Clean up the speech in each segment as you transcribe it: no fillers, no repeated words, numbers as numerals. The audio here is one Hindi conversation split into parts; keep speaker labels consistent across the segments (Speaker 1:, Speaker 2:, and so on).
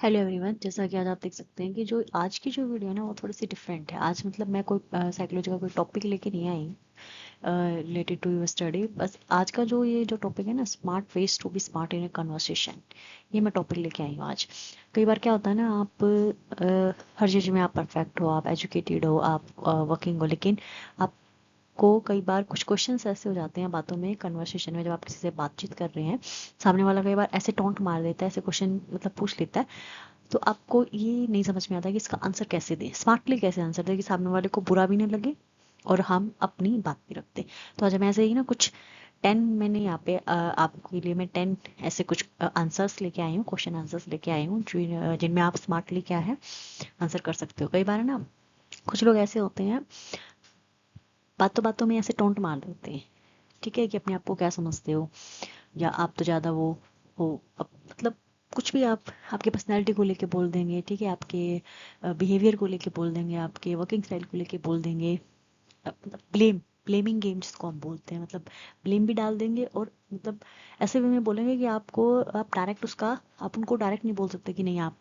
Speaker 1: हेलो एवरीवन, जैसा कि आज आप देख सकते हैं कि जो आज की जो वीडियो है ना वो थोड़ी सी डिफरेंट है। आज मतलब मैं कोई साइकोलॉजी का कोई टॉपिक लेके नहीं आई रिलेटेड टू योर स्टडी। बस आज का जो ये जो टॉपिक है ना, smart ways to be smart in a conversation, ये मैं टॉपिक लेके आई हूँ आज। कई बार क्या होता है ना, आप हर चीज़ में आप परफेक्ट हो, आप एजुकेटेड हो, आप वर्किंग हो, लेकिन आप को कई बार कुछ क्वेश्चंस ऐसे हो जाते हैं बातों में, कन्वर्सेशन में, जब आप किसी से बातचीत कर रहे हैं, सामने वाला कई बार ऐसे टोंट मार देता है, ऐसे क्वेश्चन मतलब पूछ लेता है, तो आपको ये नहीं समझ में आता कि इसका आंसर कैसे दें, स्मार्टली कैसे आंसर दें कि सामने वाले को बुरा भी नहीं लगे और हम अपनी बात भी रखते। तो आज हम ऐसे ही ना कुछ 10, मैंने यहाँ पे आपके लिए मैं 10 ऐसे कुछ आंसर्स लेके आई हूँ, क्वेश्चन आंसर्स लेके आई हूँ जिनमें आप स्मार्टली क्या है आंसर कर सकते हो। कई बार है ना, कुछ लोग ऐसे होते हैं, बातों बातों में ऐसे टोंट मार देते हैं, ठीक है, कि अपने आप को क्या समझते हो, या आप तो ज़्यादा वो हो, अब मतलब कुछ भी आप आपके पर्सनैलिटी को लेके बोल देंगे, ठीक है, आपके बिहेवियर को लेके बोल देंगे, आपके वर्किंग स्टाइल को लेके बोल देंगे। मतलब ब्लेमिंग गेम जिसको हम बोलते हैं, मतलब ब्लेम भी डाल देंगे, और मतलब ऐसे वे में बोलेंगे कि आपको, आप डायरेक्ट उसका, आप उनको डायरेक्ट नहीं बोल सकते कि नहीं आप,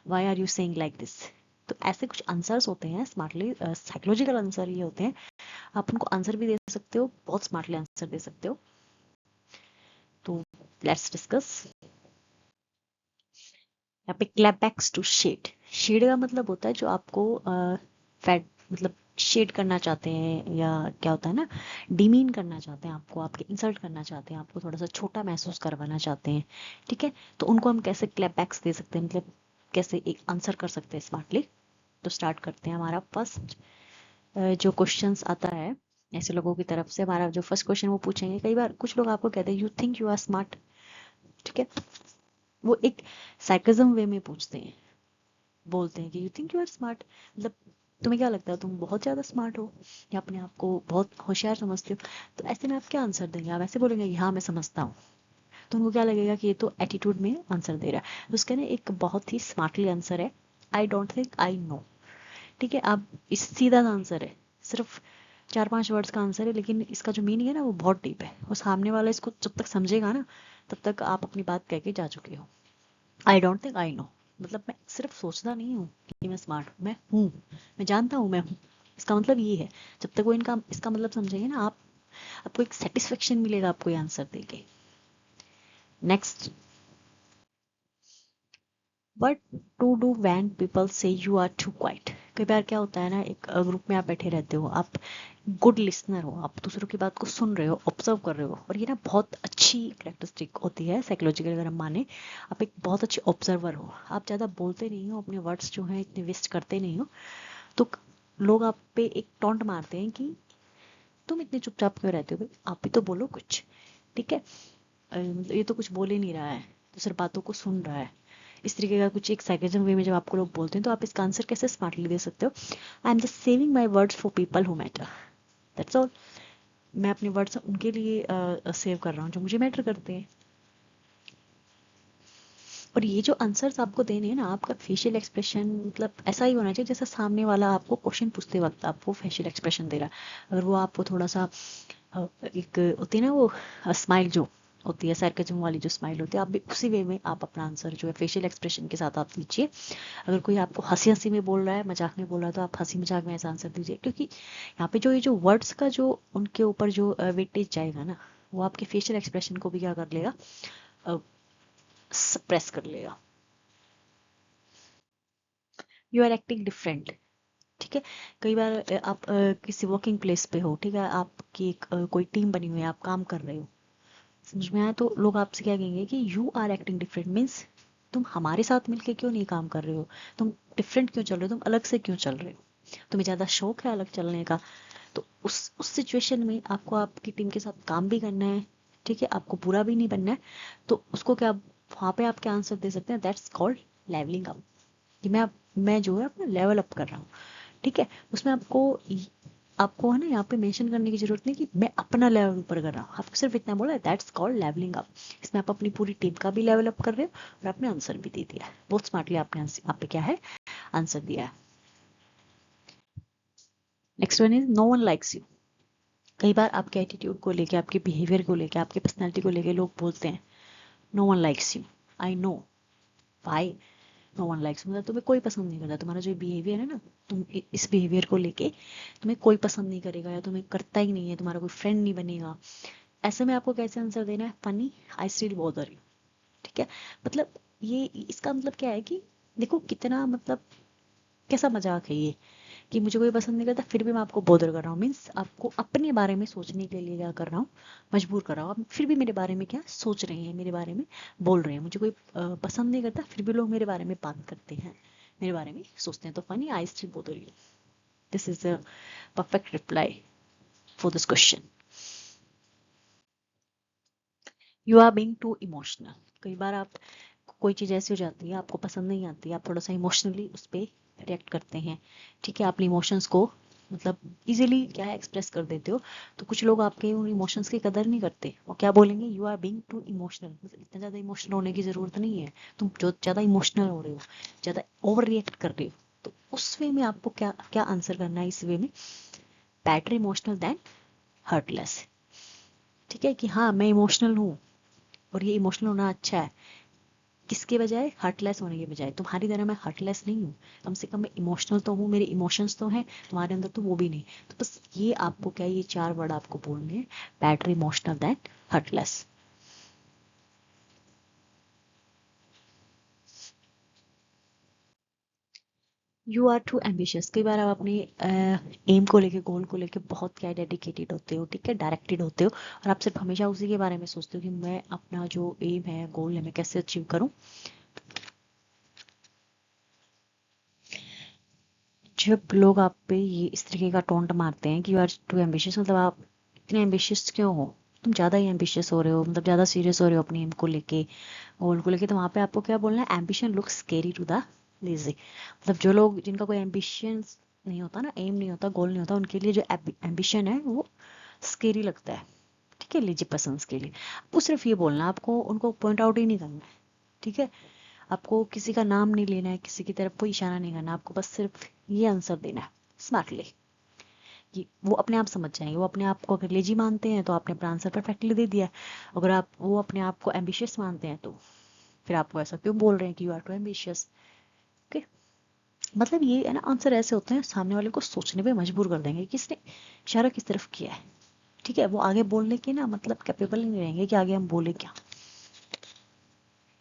Speaker 1: why are you saying like this. तो ऐसे कुछ आंसर्स होते हैं, स्मार्टली साइकोलॉजिकल आंसर ये होते हैं। आप उनको आंसर भी दे सकते हो, बहुत स्मार्टली आंसर दे सकते हो। तो लेट्स डिस्कस। यहाँ पे क्लैपबैक्स टू शेड। शेड का मतलब होता है जो आपको फैट मतलब शेड करना चाहते हैं, या क्या होता है ना, डिमीन करना चाहते हैं आपको, आपके इंसल्ट करना चाहते हैं, आपको थोड़ा सा छोटा महसूस करवाना चाहते हैं, ठीक है। तो उनको हम कैसे क्लैपबैक्स दे सकते हैं, मतलब कैसे एक आंसर कर सकते हैं स्मार्टली। तो स्टार्ट करते हैं। हमारा फर्स्ट जो क्वेश्चंस आता है ऐसे लोगों की तरफ से, हमारा जो फर्स्ट क्वेश्चन वो पूछेंगे। कई बार कुछ लोग आपको कहते हैं you think you are smart, ठीक है। वो एक सार्केज्म वे में पूछते हैं, बोलते हैं कि you think you are smart, मतलब तुम्हें क्या लगता है तुम बहुत ज़्यादा स्मार्ट हो, या अपने आप को बहुत होशियार समझते हो। तो ऐसे में आप क्या आंसर देंगे? आप ऐसे बोलेंगे कि हाँ मैं समझता हूँ, तो उनको क्या लगेगा कि ये तो एटीट्यूड में आंसर दे रहा है। तो उसका ना एक बहुत ही स्मार्टली आंसर है, आई डोंट थिंक आई नो, ठीक है। आप इस सीधा सा आंसर है, सिर्फ 4-5 वर्ड्स का आंसर है, लेकिन इसका जो मीनिंग है ना वो बहुत डीप है, और सामने वाला इसको जब तक समझेगा ना, तब तक आप अपनी बात कह के जा चुके हो। आई डोंट थिंक आई नो, मतलब मैं सिर्फ सोचता नहीं हूँ कि मैं स्मार्ट हूँ, मैं हूँ, मैं जानता हूँ मैं हूँ। इसका मतलब ये है। जब तक वो इनका इसका मतलब समझेंगे ना आप, आपको एक सेटिस्फेक्शन मिलेगा आपको ये आंसर देके। Next, but to do when people say you are too quiet. कई बार क्या होता है ना, एक ग्रुप में आप बैठे रहते हो, आप गुड लिसनर हो, आप दूसरों की बात को सुन रहे हो, ऑब्जर्व कर रहे हो, और ये ना बहुत अच्छी करेक्टरिस्टिक होती है साइकोलॉजिकल, अगर हम माने। आप एक बहुत अच्छे ऑब्जर्वर हो, आप ज़्यादा बोलते नहीं हो, अपने वर्ड्स जो हैं इतने वेस्ट करते नहीं हो, तो लोग आप पे एक टॉन्ट मारते हैं कि तुम इतने चुपचाप क्यों रहते हो भाई, आप भी तो बोलो कुछ, ठीक है। मतलब ये तो कुछ बोल ही नहीं रहा है, तो सिर्फ बातों को सुन रहा है। इस तरीके का कुछ एक साइकेजम वे में जब आपको लोग बोलते हैं, तो आप इसका आंसर कैसे स्मार्टली दे सकते हो? I am just saving my words for people who matter, that's all. मैं अपने वर्ड्स उनके लिए सेव कर रहा हूँ जो मुझे मैटर करते हैं। और ये जो आंसर्स आपको देने हैं ना, आपका फेशियल एक्सप्रेशन मतलब ऐसा ही होना चाहिए जैसा सामने वाला आपको क्वेश्चन पूछते वक्त आपको फेशियल एक्सप्रेशन दे रहा है। अगर वो आपको थोड़ा सा एक होती है ना वो स्माइल जो होती है, sarcasm वाली जो स्माइल होती है, आप भी उसी वे में आप अपना आंसर जो है फेशियल एक्सप्रेशन के साथ आप दीजिए। अगर कोई आपको हंसी हंसी में बोल रहा है, मजाक में बोल रहा है, तो आप हंसी मजाक में ऐसा आंसर दीजिए, क्योंकि यहाँ पे जो ये जो वर्ड्स का जो उनके ऊपर जो वेटेज जाएगा ना, वो आपके फेशियल एक्सप्रेशन को भी क्या कर लेगा, सप्रेस कर लेगा। यू आर एक्टिंग डिफरेंट, ठीक है। कई बार आप किसी वर्किंग प्लेस पे हो, ठीक है, आपकी एक कोई टीम बनी हुई है, आप काम कर रहे हो, समझ में आया, तो लोग आपसे क्या कहेंगे कि you are acting different, means तुम हमारे साथ मिलके क्यों नहीं काम कर रहे हो, तुम डिफरेंट क्यों चल रहे हो, तुम अलग से क्यों चल रहे हो, तुम्हें ज़्यादा शौक है अलग चलने का। तो उस सिचुएशन में आपको आपकी टीम के साथ काम भी करना है, ठीक है, आपको बुरा भी नहीं बनना है। तो उसको क्या, वहाँ पे आप क्या आंसर दे सकते हैं, दैट्स कॉल्ड लेवलिंग अप, कि मैं जो है अपना लेवल अप कर रहा हूँ, ठीक है। उसमें आपको है ना यहाँ पे मेंशन करने की जरूरत नहीं कि मैं अपना लेवल ऊपर कर रहा हूँ, आपको सिर्फ इतना बोला है, दैट्स कॉल्ड लेवलिंग अप। इसमें आप अपनी पूरी टीम का भी लेवल अप कर रहे हो, और आपने आंसर भी दे दिया है बहुत स्मार्टली, आपने आप पे क्या है आंसर दिया है। Next one is no one likes you. कई बार आपके एटीट्यूड को लेके, आपके बिहेवियर को लेके, आपके पर्सनैलिटी को लेके लोग बोलते हैं no one likes you, I know why, no one likes, मतलब तुम्हें कोई पसंद नहीं करता, तुम्हारा जो बिहेवियर है ना, तुम इस बिहेवियर को लेके तुम्हें कोई पसंद नहीं करेगा या तुम्हें करता ही नहीं है, तुम्हारा कोई फ्रेंड नहीं बनेगा। ऐसे में आपको कैसे आंसर देना है? Funny, I still bother you. ठीक है, मतलब ये इसका मतलब क्या है कि देखो कितना मतलब कैसा मजाक है ये, कि मुझे कोई पसंद नहीं करता फिर भी मैं आपको बॉदर कर रहा हूँ, मीन्स आपको अपने बारे में सोचने के लिए क्या कर रहा हूँ, मजबूर कर रहा हूँ। आप फिर भी मेरे बारे में क्या सोच रहे हैं, मेरे बारे में बोल रहे हैं। मुझे कोई पसंद नहीं करता फिर भी लोग मेरे बारे में बात करते हैं, मेरे बारे में सोचते हैं। तो funny, I still bother you, this is a perfect reply for this question. You are being too emotional. कई बार आप कोई चीज़ ऐसी हो जाती है आपको पसंद नहीं आती, आप थोड़ा सा इमोशनली उस पर रिएक्ट करते हैं। ठीक है, अपने इमोशंस को मतलब इजीली क्या है एक्सप्रेस कर देते हो। तो कुछ लोग आपके उन इमोशंस की कदर नहीं करते, वो क्या बोलेंगे, you are being too emotional, मतलब इतना ज़्यादा इमोशनल होने की ज़रूरत नहीं है, तुम जो ज़्यादा इमोशनल हो रहे हो, ज़्यादा ओवर रिएक्ट कर रहे हो। तो उस वे में आपको क्या क्या आंसर करना है, इस वे में, बेटर इमोशनल देन हर्टलेस। ठीक है, कि हाँ मैं इमोशनल हूँ और ये इमोशनल होना अच्छा है, किसके बजाय, हर्टलेस होने के बजाय। तुम्हारी तरह मैं हर्टलेस नहीं हूँ, कम से कम मैं इमोशनल तो हूँ, मेरे इमोशंस तो हैं, तुम्हारे अंदर तो वो भी नहीं। तो बस ये आपको क्या, ये चार वर्ड आपको बोलने हैं, better emotional than heartless. You are too ambitious. कई बार आप अपने एम को लेके, गोल को लेके बहुत क्या डेडिकेटेड होते हो, ठीक है, डायरेक्टेड होते हो, और आप सिर्फ हमेशा उसी के बारे में सोचते हो कि मैं अपना जो एम है, गोल है, मैं कैसे अचीव करूँ। जब लोग आप पे ये इस तरीके का टोंट मारते हैं कि यू आर टू एम्बिशियस, मतलब आप इतने एम्बिशियस क्यों हो, तुम ज़्यादा ही एम्बिशियस हो रहे हो, मतलब ज़्यादा सीरियस हो रहे हो अपनी एम को लेके, गोल को लेके, तो वहाँ पे आपको क्या बोलना है, ambition looks scary to the lazy. मतलब जो लोग, जिनका कोई एम्बिशन नहीं होता ना, एम नहीं होता, गोल नहीं होता, उनके लिए जो एम्बिशन है वो स्केरी लगता है। ठीक है, लेजी पर्सन के लिए आपको सिर्फ ये बोलना, आपको उनको पॉइंट आउट ही नहीं करना है। ठीक है, आपको किसी का नाम नहीं लेना है, किसी की तरफ कोई इशारा नहीं करना, आपको बस सिर्फ ये आंसर देना है स्मार्टली, कि वो अपने आप समझ जाएंगे। वो अपने आप को अगर लेजी मानते हैं तो आपने अपना आंसर परफेक्टली दे दिया, अगर आप वो अपने आप को एम्बिशियस मानते हैं तो फिर आपको ऐसा क्यों बोल रहे हैं कि you are too ambitious. Okay, मतलब ये है ना, आंसर ऐसे होते हैं सामने वाले को सोचने पे मजबूर कर देंगे कि इसने इशारा किस तरफ किया है। ठीक है, वो आगे बोलने के ना मतलब कैपेबल नहीं रहेंगे कि आगे हम बोले क्या,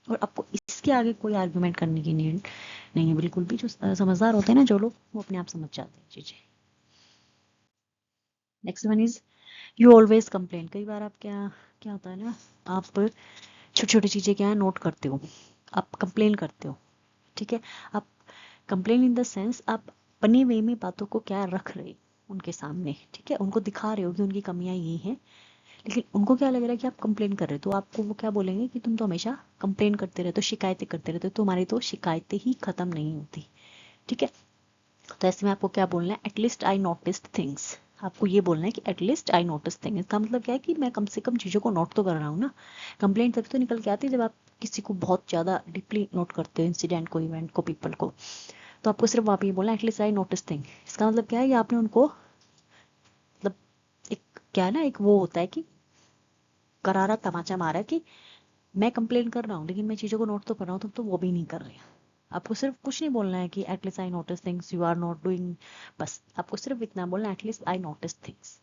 Speaker 1: और आपको इसके आगे कोई आर्गुमेंट करने की नीड नहीं है बिल्कुल भी। जो समझदार होते हैं ना जो लोग, वो अपने आप समझ जाते हैं चीजें। Next one is you always complain. कई बार आप क्या क्या होता है ना, आप छोटी छोटी चीजें क्या है नोट करते हो, आप कंप्लेन करते हो। ठीक है, आप कंप्लेन इन द सेंस आप अपने वे में बातों को क्या रख रहे हो उनके सामने, ठीक है, उनको दिखा रहे हो कि उनकी कमियां ये हैं, लेकिन उनको क्या लग रहा है कि आप कंप्लेन कर रहे हो, तो आपको वो क्या बोलेंगे कि तुम तो हमेशा कंप्लेन करते रहते हो, शिकायतें करते रहते हो, तुम्हारी तो शिकायतें ही खत्म नहीं होती। ठीक है, तो ऐसे में आपको क्या बोलना है, एटलीस्ट आई नोटिस्ड थिंग्स। आपको ये बोलना है कि एटलीस्ट आई नोटिस थिंग्स, इसका मतलब क्या है कि मैं कम से कम चीज़ों को नोट तो कर रहा हूँ ना। कंप्लेंट तभी तो निकल के आती है जब आप किसी को बहुत ज़्यादा डीपली नोट करते हो, इंसिडेंट को, इवेंट को, पीपल को। तो आपको सिर्फ वहाँ पे ये बोलना है एटलीस्ट आई नोटिस थिंग। इसका मतलब क्या है कि आपने उनको मतलब एक क्या है ना, एक वो होता है कि करारा तमाचा मारा है कि मैं कंप्लेन कर रहा हूँ लेकिन मैं चीज़ों को नोट तो कर रहा हूँ, तुम तो वो भी नहीं कर रहे हैं। आपको सिर्फ कुछ नहीं बोलना है कि at least I notice things you are not doing, बस आपको सिर्फ इतना बोलना है at least I notice things.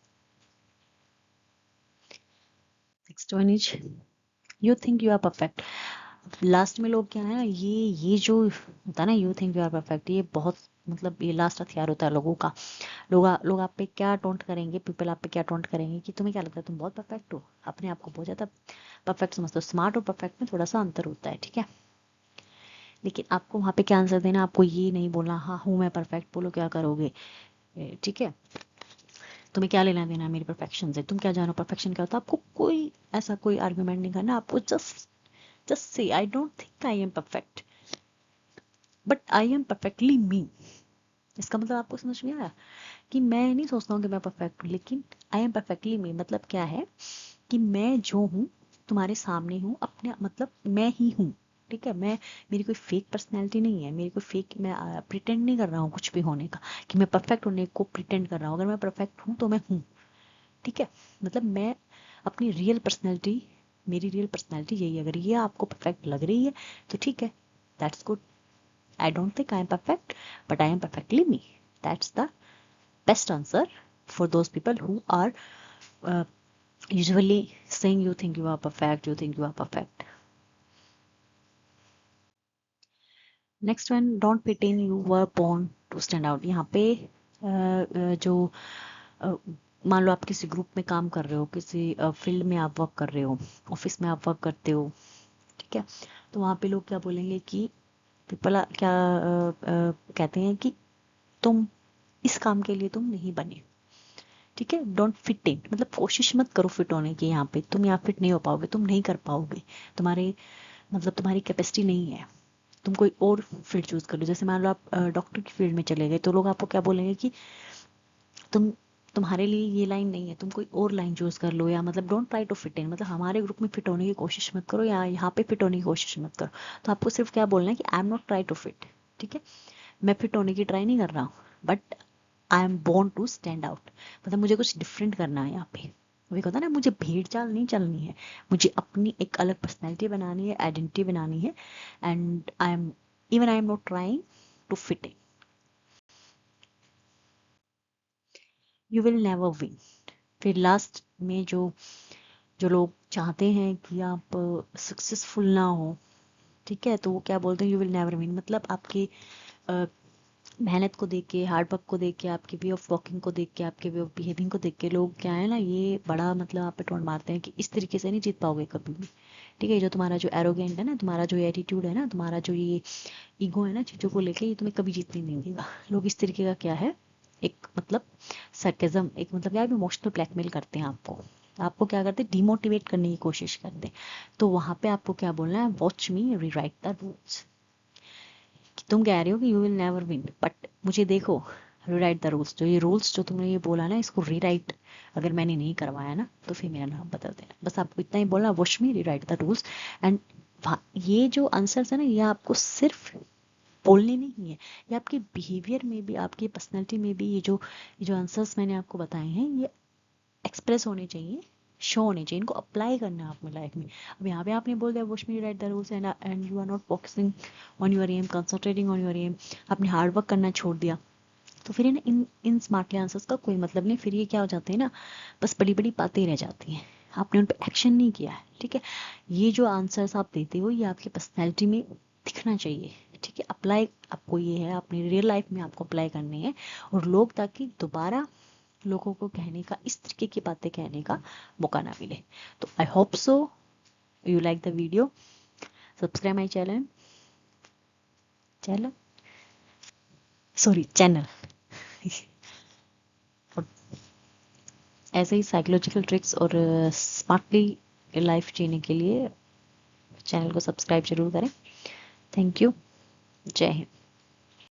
Speaker 1: Next one is you think you are perfect. Last में लोग क्या है ना, ये जो होता है ना, you think you are perfect, ये बहुत मतलब ये लास्ट हथियार होता है लोगों का। लोग आप पे क्या टोंट करेंगे, पीपल आप पे क्या टोंट करेंगे कि तुम्हें क्या लगता है तुम बहुत परफेक्ट हो, अपने आप को बहुत ज्यादा परफेक्ट समझते हो। स्मार्ट और परफेक्ट में थोड़ा सा अंतर होता है, ठीक है, लेकिन आपको वहां पे क्या आंसर देना, आपको ये नहीं बोलना हाँ हूँ मैं परफेक्ट, बोलो क्या करोगे। ठीक है, तुम्हें क्या लेना देना है मेरी परफेक्शन से, तुम क्या जानो परफेक्शन क्या होता है। आपको कोई ऐसा कोई आर्ग्यूमेंट नहीं करना, आपको जस्ट से I don't think I am perfect but I am perfectly me. इसका मतलब आपको समझ में आया कि मैं नहीं सोचता हूँ कि मैं परफेक्ट हूँ, लेकिन आई एम परफेक्टली मी मतलब क्या है कि मैं जो हूँ तुम्हारे सामने हूँ, अपने मतलब मैं ही हूँ। ठीक है, मैं, मेरी कोई फेक पर्सनैलिटी नहीं है, मेरी कोई फेक, मैं प्रिटेंड नहीं कर रहा हूँ कुछ भी होने का, कि मैं परफेक्ट होने को प्रिटेंड कर रहा हूँ। अगर मैं परफेक्ट हूँ तो मैं हूँ। ठीक है, मतलब मैं अपनी रियल पर्सनैलिटी, मेरी रियल पर्सनैलिटी यही है। अगर ये आपको परफेक्ट लग रही है तो ठीक है, that's good. I don't think I am perfect, but I am perfectly me. That's the best answer for those people who are uh, usually saying you think you are perfect, you think you are perfect. Next one, don't pretend you were born to stand out. यहाँ पे जो अ, मान लो आप किसी ग्रुप में काम कर रहे हो, किसी फील्ड में आप वर्क कर रहे हो, ऑफिस में आप वर्क करते हो, ठीक है, तो वहाँ पे लोग क्या बोलेंगे कि पीपल क्या कहते हैं कि तुम इस काम के लिए तुम नहीं बने. ठीक है, डोंट फिट इन, मतलब कोशिश मत करो फिट होने की. यहाँ पे तुम यहाँ फिट नहीं हो पाओगे, तुम नहीं कर पाओगे, तुम्हारे मतलब तुम्हारी कैपेसिटी नहीं है. तुम कोई और फील्ड चूज कर लो. जैसे मान लो आप डॉक्टर की फील्ड में चले गए, तो लोग आपको क्या बोलेंगे कि तुम्हारे लिए ये लाइन नहीं है, तुम कोई और लाइन चूज कर लो. या मतलब don't try to fit in, मतलब हमारे ग्रुप में फिट होने की कोशिश मत करो, या यहाँ पे फिट होने की कोशिश मत करो. तो आपको सिर्फ क्या बोलना है कि I am not try to fit. ठीक है, मैं फिट होने की ट्राई नहीं कर रहा हूँ, but I am born to stand out. मतलब मुझे कुछ डिफरेंट करना है यहाँ पे. अभी कहता ना, मुझे भीड़ चाल नहीं चलनी है, मुझे अपनी एक अलग पर्सनैलिटी बनानी है, आइडेंटिटी बनानी है. And I am not trying to fit in. You will never win. फिर लास्ट में जो जो लोग चाहते हैं कि आप सक्सेसफुल ना हो, ठीक है, तो वो क्या बोलते हैं, यू विल नेवर विन. मतलब आपके मेहनत को देख के, हार्ड वर्क को देख के, आपके वे ऑफ टॉकिंग को देख के, आपके वे ऑफ बिहेविंग को देख के लोग क्या है ना, ये बड़ा मतलब आप पे टोन मारते हैं कि इस तरीके से नहीं जीत पाओगे कभी भी. ठीक है, जो तुम्हारा जो एरोगेंट है ना, तुम्हारा जो एटीट्यूड है ना, तुम्हारा जो ये ईगो है ना चीज़ों को लेके, ये तुम्हें कभी जीतने नहीं देगा. लोग इस तरीके का क्या है, एक मतलब सरकेज़म, एक मतलब क्या है, इमोशनल ब्लैकमेल करते हैं आपको. आपको क्या करते हैं, डिमोटिवेट करने की कोशिश करते हैं. तो वहां पे आपको क्या बोलना है, watch me rewrite the rules. कि तुम कह रहे हो कि you will never win, but मुझे देखो, रीराइट द रूल्स. जो ये रूल्स जो तुमने ये बोला ना, इसको रीराइट अगर मैंने नहीं करवाया ना, तो फिर मेरा नाम बदल देना. बस आपको इतना ही बोलना, watch me rewrite the rules. And ये जो आंसर्स है ना, ये आपको सिर्फ बोलने नहीं है, ये आपके बिहेवियर में भी, आपकी पर्सनैलिटी में भी, ये जो आंसर्स मैंने आपको बताए हैं, ये एक्सप्रेस होने चाहिए, शो होने चाहिए. इनको अप्लाई करना है अपनी लाइफ में. अब यहाँ पे आपने बोल दिया watch me write the rules and you are not focusing on your aim, concentrating on your aim, आपने हार्ड वर्क करना छोड़ दिया, तो फिर इन स्मार्टली आंसर्स का कोई मतलब नहीं. फिर ये क्या हो जाते हैं ना, बस बड़ी बड़ी बातें रह जाती हैं, आपने उन पर एक्शन नहीं किया है. ठीक है, ये जो आंसर्स आप देते हो, ये आपकी पर्सनैलिटी में दिखना चाहिए. ठीक है, अप्लाई आपको ये है, अपनी रियल लाइफ में आपको अप्लाई करने हैं. और लोग ताकि दोबारा लोगों को कहने का, इस तरीके की बातें कहने का मौका ना मिले. तो I hope so you like the video. Subscribe my channel, channel sorry channel. और ऐसे ही साइकोलॉजिकल ट्रिक्स और स्मार्टली लाइफ जीने के लिए चैनल को सब्सक्राइब जरूर करें. Thank you. जय हिंद.